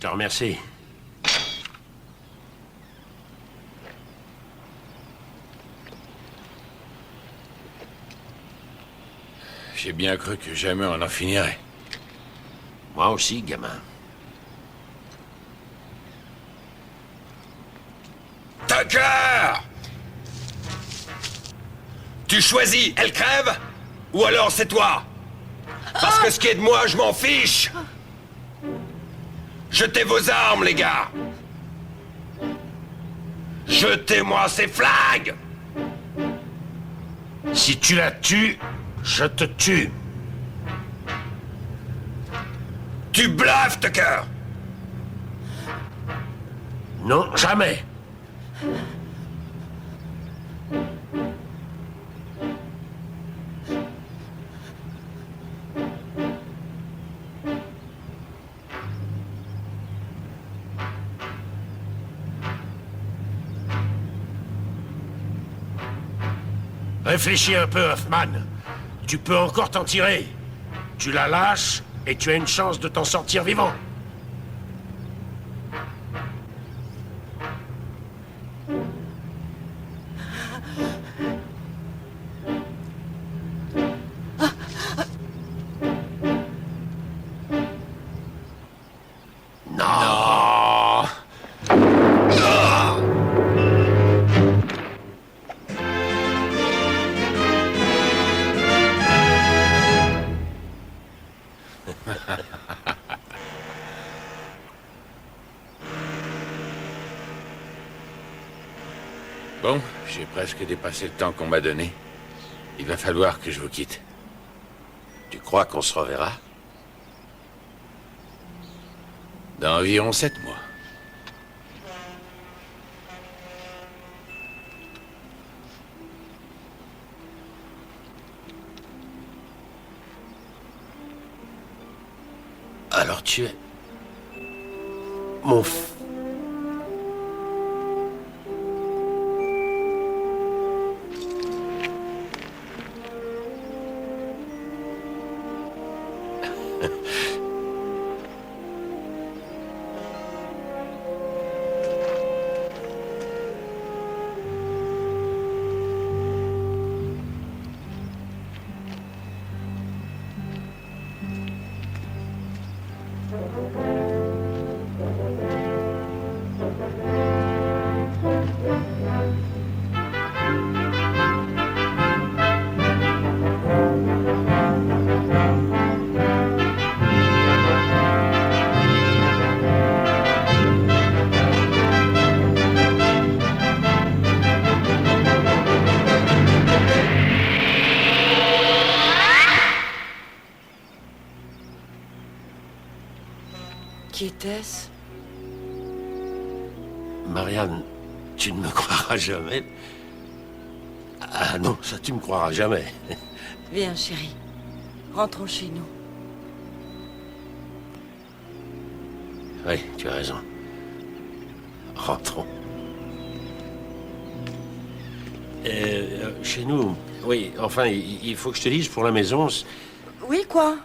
Je te remercie. J'ai bien cru que jamais on en finirait. Moi aussi, gamin. Tucker! Tu choisis, elle crève? Ou alors c'est toi? Parce que ce qui est de moi, je m'en fiche! Jetez vos armes, les gars! Jetez-moi ces flingues! Si tu la tues, je te tue. Tu bluffes, Tucker! Non, jamais. Réfléchis un peu, Hoffman. Tu peux encore t'en tirer. Tu la lâches et tu as une chance de t'en sortir vivant. Non. Bon, j'ai presque dépassé le temps qu'on m'a donné. Il va falloir que je vous quitte. Tu crois qu'on se reverra? Dans environ 7 mois. Alors tu es... mon Qui était-ce? Marianne, tu ne me croiras jamais. Ah non, ça tu me croiras jamais. Viens, chérie. Rentrons chez nous. Oui, tu as raison. Rentrons. Chez nous, oui, enfin, il faut que je te dise, pour la maison... Oui, quoi?